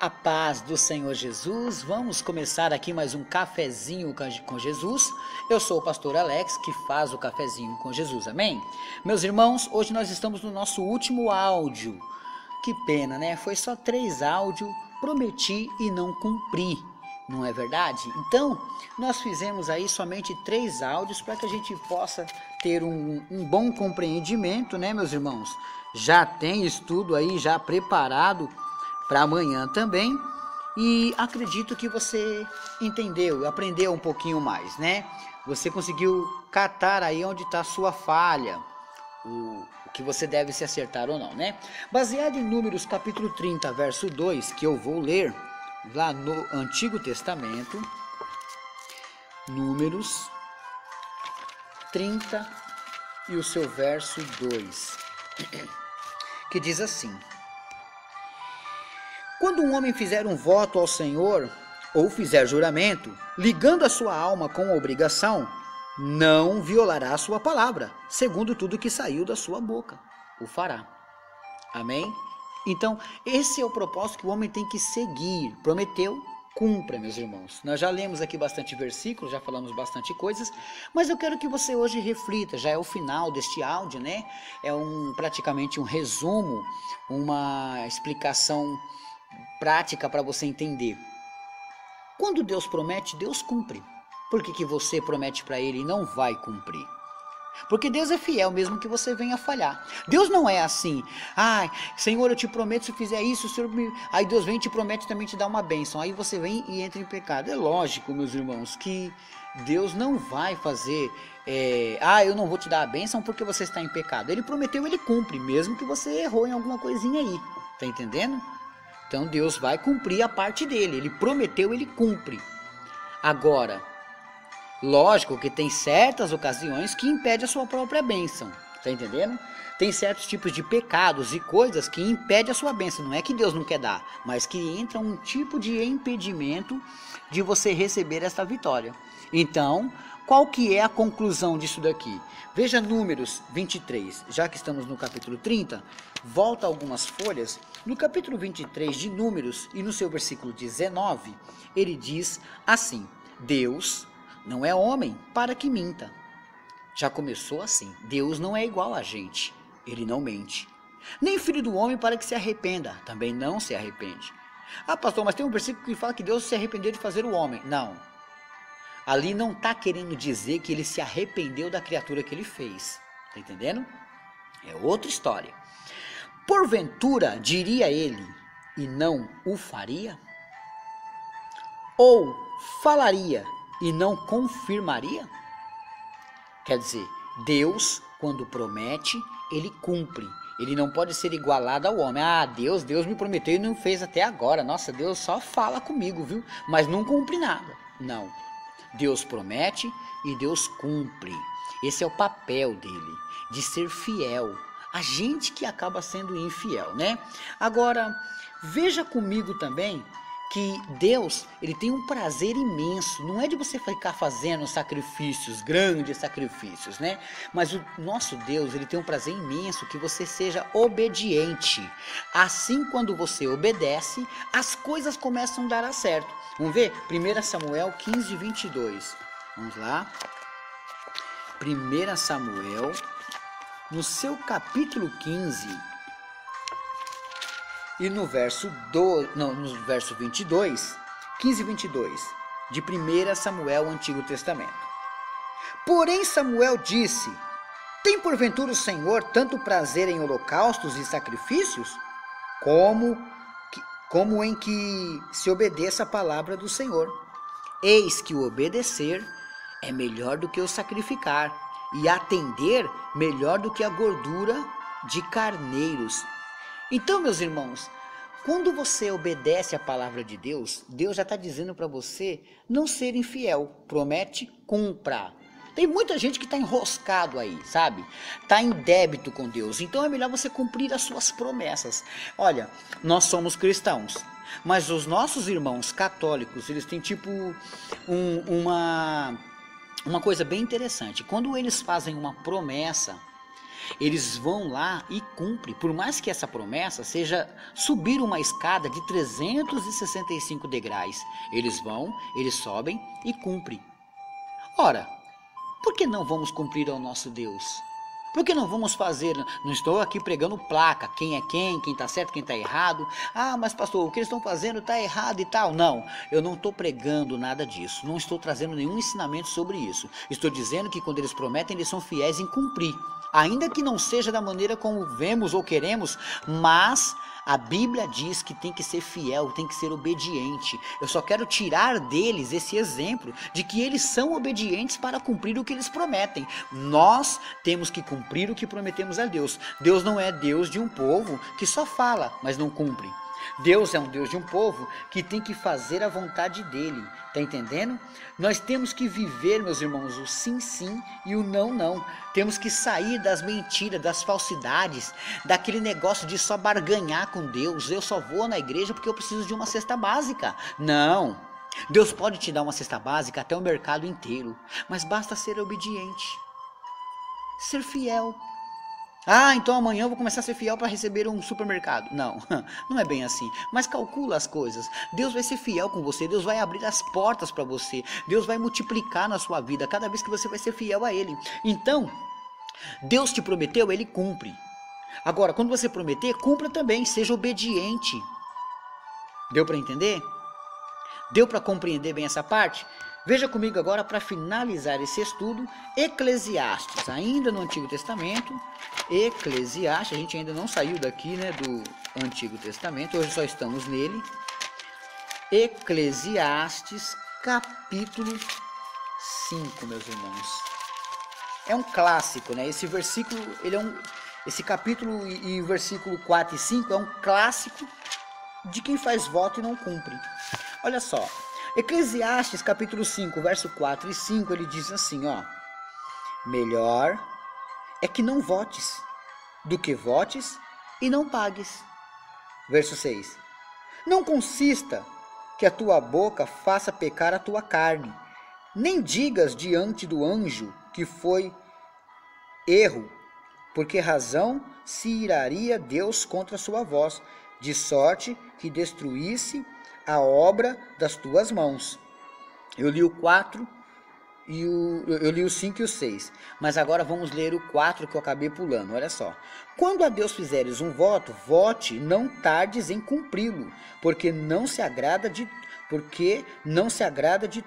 A paz do Senhor Jesus, vamos começar aqui mais um cafezinho com Jesus. Eu sou o pastor Alex, que faz o cafezinho com Jesus, amém? Meus irmãos, hoje nós estamos no nosso último áudio. Que pena, né? Foi só 3 áudios, prometi e não cumpri, não é verdade? Então, nós fizemos aí somente 3 áudios para que a gente possa ter um bom compreendimento, né, meus irmãos? Já tem estudo aí, já preparado para amanhã também, e acredito que você entendeu, aprendeu um pouquinho mais, né? Você conseguiu catar aí onde está a sua falha, o que você deve se acertar ou não, né? Baseado em Números capítulo 30, verso 2, que eu vou ler lá no Antigo Testamento, Números 30 e o seu verso 2, que diz assim: quando um homem fizer um voto ao Senhor, ou fizer juramento, ligando a sua alma com a obrigação, não violará a sua palavra, segundo tudo que saiu da sua boca, o fará. Amém? Então, esse é o propósito que o homem tem que seguir. Prometeu, cumpra, meus irmãos. Nós já lemos aqui bastante versículos, já falamos bastante coisas, mas eu quero que você hoje reflita, já é o final deste áudio, né? É praticamente um resumo, uma explicação prática para você entender. Quando Deus promete, Deus cumpre. Por que você promete para Ele e não vai cumprir? Porque Deus é fiel, mesmo que você venha falhar. Deus não é assim: ai, Senhor, eu te prometo, se fizer isso, o Senhor me... Aí Deus vem e te promete também te dar uma bênção. Aí você vem e entra em pecado. É lógico, meus irmãos, que Deus não vai fazer eu não vou te dar a bênção porque você está em pecado. Ele prometeu, Ele cumpre, mesmo que você errou em alguma coisinha aí. Tá entendendo? Então Deus vai cumprir a parte dele. Ele prometeu, Ele cumpre. Agora, lógico que tem certas ocasiões que impede a sua própria bênção. Tá entendendo? Tem certos tipos de pecados e coisas que impedem a sua bênção. Não é que Deus não quer dar, mas que entra um tipo de impedimento de você receber essa vitória. Então, qual que é a conclusão disso daqui? Veja Números 23, já que estamos no capítulo 30, volta algumas folhas. No capítulo 23 de Números e no seu versículo 19, ele diz assim: Deus não é homem para que minta. Já começou assim. Deus não é igual a gente. Ele não mente. Nem filho do homem para que se arrependa. Também não se arrepende. Ah, pastor, mas tem um versículo que fala que Deus se arrependeu de fazer o homem. Não. Ali não está querendo dizer que ele se arrependeu da criatura que ele fez. Está entendendo? É outra história. Porventura, diria ele, e não o faria? Ou falaria e não confirmaria? Quer dizer, Deus, quando promete, Ele cumpre. Ele não pode ser igualado ao homem. Ah, Deus me prometeu e não fez até agora. Nossa, Deus só fala comigo, viu? Mas não cumpre nada. Não. Deus promete e Deus cumpre. Esse é o papel dele, de ser fiel. A gente que acaba sendo infiel, né? Agora, veja comigo também que Deus, ele tem um prazer imenso, não é de você ficar fazendo sacrifícios, grandes sacrifícios, né? Mas o nosso Deus, ele tem um prazer imenso que você seja obediente. Assim, quando você obedece, as coisas começam a dar certo. Vamos ver? 1 Samuel 15, 22. Vamos lá. 1 Samuel, no seu capítulo 15... e no verso 22, 15 e 22, de 1 Samuel, Antigo Testamento. Porém Samuel disse: tem porventura o Senhor tanto prazer em holocaustos e sacrifícios, como em que se obedeça a palavra do Senhor? Eis que o obedecer é melhor do que o sacrificar, e atender melhor do que a gordura de carneiros. Então, meus irmãos, quando você obedece a palavra de Deus, Deus já está dizendo para você não ser infiel. Promete, cumpra. Tem muita gente que está enroscado aí, sabe? Está em débito com Deus. Então é melhor você cumprir as suas promessas. Olha, nós somos cristãos, mas os nossos irmãos católicos, eles têm tipo uma coisa bem interessante. Quando eles fazem uma promessa, Eles vão lá e cumprem, por mais que essa promessa seja subir uma escada de 365 degraus. Eles vão, eles sobem e cumprem. Ora, por que não vamos cumprir ao nosso Deus? Por que não vamos fazer? Não estou aqui pregando placa, quem é quem está certo, quem está errado. Ah, mas pastor, o que eles estão fazendo está errado e tal. Não, eu não estou pregando nada disso. Não estou trazendo nenhum ensinamento sobre isso. Estou dizendo que quando eles prometem, eles são fiéis em cumprir. Ainda que não seja da maneira como vemos ou queremos, mas a Bíblia diz que tem que ser fiel, tem que ser obediente. Eu só quero tirar deles esse exemplo de que eles são obedientes para cumprir o que eles prometem. Nós temos que cumprir o que prometemos a Deus. Deus não é Deus de um povo que só fala, mas não cumpre. Deus é um Deus de um povo que tem que fazer a vontade dele. Tá entendendo? Nós temos que viver, meus irmãos, o sim, sim e o não, não. Temos que sair das mentiras, das falsidades, daquele negócio de só barganhar com Deus. Eu só vou na igreja porque eu preciso de uma cesta básica. Não. Deus pode te dar uma cesta básica até o mercado inteiro, mas basta ser obediente, ser fiel. Ah, então amanhã eu vou começar a ser fiel para receber um supermercado. Não, não é bem assim. Mas calcula as coisas. Deus vai ser fiel com você. Deus vai abrir as portas para você. Deus vai multiplicar na sua vida cada vez que você vai ser fiel a Ele. Então, Deus te prometeu, Ele cumpre. Agora, quando você prometer, cumpra também. Seja obediente. Deu para entender? Deu para compreender bem essa parte? Veja comigo agora, para finalizar esse estudo, Eclesiastes, ainda no Antigo Testamento. Eclesiastes, a gente ainda não saiu daqui, né, do Antigo Testamento, hoje só estamos nele. Eclesiastes, capítulo 5, meus irmãos. É um clássico, né? Esse versículo, esse capítulo e o versículo 4 e 5 é um clássico de quem faz voto e não cumpre. Olha só. Eclesiastes capítulo 5, verso 4 e 5, ele diz assim, ó: melhor é que não votes, do que votes e não pagues. Verso 6, não consista que a tua boca faça pecar a tua carne, nem digas diante do anjo que foi erro, porque razão se iraria Deus contra a sua voz, de sorte que destruísse a obra das tuas mãos. Eu li o 4 e eu li o 5 e o 6, mas agora vamos ler o 4 que eu acabei pulando. Olha só. Quando a Deus fizeres um voto, vote, não tardes em cumpri-lo, porque não se agrada de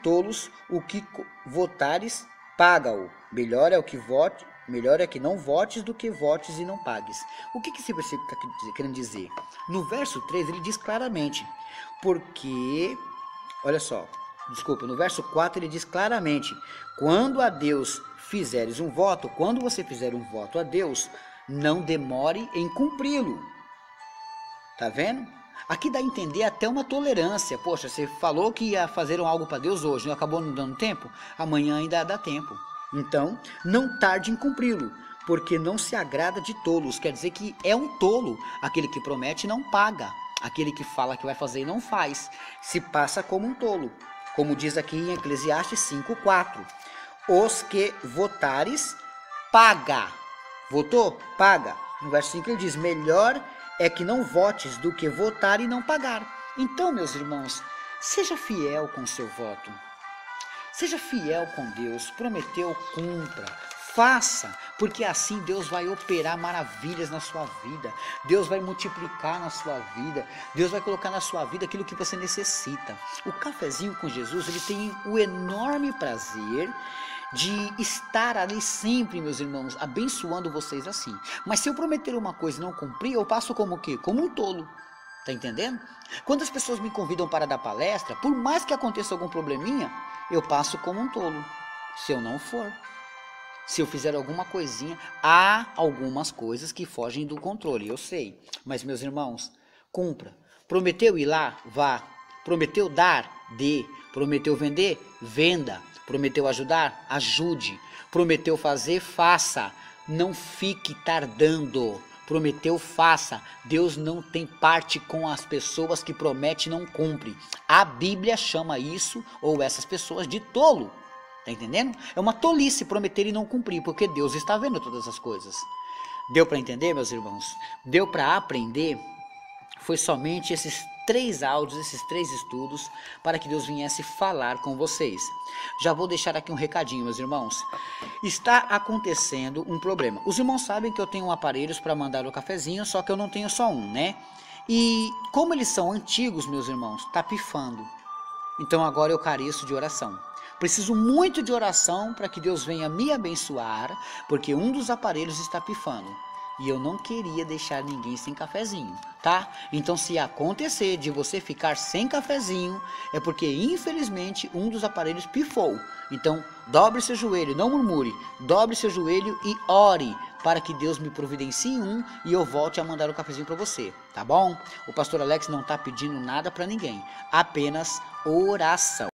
tolos. O que votares, paga-o. Melhor é que não votes do que votes e não pagues. O que esse versículo está querendo dizer? No verso 3 ele diz claramente, porque, olha só, desculpa, no verso 4 ele diz claramente, quando a Deus fizeres um voto, quando você fizer um voto a Deus, não demore em cumpri-lo. Tá vendo? Aqui dá a entender até uma tolerância. Poxa, você falou que ia fazer algo para Deus hoje, não acabou não dando tempo? Amanhã ainda dá tempo. Então, não tarde em cumpri-lo, porque não se agrada de tolos. Quer dizer que é um tolo aquele que promete e não paga. Aquele que fala que vai fazer e não faz. Se passa como um tolo. Como diz aqui em Eclesiastes 5:4. Os que votares, paga. Votou? Paga. No verso 5 ele diz, melhor é que não votes do que votar e não pagar. Então, meus irmãos, seja fiel com o seu voto. Seja fiel com Deus. Prometeu, cumpra. Faça, porque assim Deus vai operar maravilhas na sua vida. Deus vai multiplicar na sua vida. Deus vai colocar na sua vida aquilo que você necessita. O Cafezinho com Jesus, ele tem o enorme prazer de estar ali sempre, meus irmãos, abençoando vocês assim. Mas se eu prometer uma coisa e não cumprir, eu passo como o quê? Como um tolo. Tá entendendo? Quando as pessoas me convidam para dar palestra, por mais que aconteça algum probleminha, eu passo como um tolo. Se eu não for. Se eu fizer alguma coisinha, há algumas coisas que fogem do controle, eu sei. Mas, meus irmãos, cumpra. Prometeu ir lá? Vá. Prometeu dar? Dê. Prometeu vender? Venda. Prometeu ajudar? Ajude. Prometeu fazer? Faça. Não fique tardando. Prometeu, faça. Deus não tem parte com as pessoas que prometem e não cumprem. A Bíblia chama isso, ou essas pessoas, de tolo. Tá entendendo? É uma tolice prometer e não cumprir, porque Deus está vendo todas as coisas. Deu para entender, meus irmãos? Deu para aprender? Foi somente esses 3 áudios, esses 3 estudos, para que Deus viesse falar com vocês. Já vou deixar aqui um recadinho, meus irmãos. Está acontecendo um problema. Os irmãos sabem que eu tenho aparelhos para mandar o cafezinho, só que eu não tenho só um, né? E como eles são antigos, meus irmãos, tá pifando. Então agora eu careço de oração. Preciso muito de oração para que Deus venha me abençoar, porque um dos aparelhos está pifando. E eu não queria deixar ninguém sem cafezinho, tá? Então se acontecer de você ficar sem cafezinho, é porque infelizmente um dos aparelhos pifou. Então dobre seu joelho, não murmure, dobre seu joelho e ore para que Deus me providencie um e eu volte a mandar o cafezinho para você, tá bom? O pastor Alex não está pedindo nada para ninguém, apenas oração.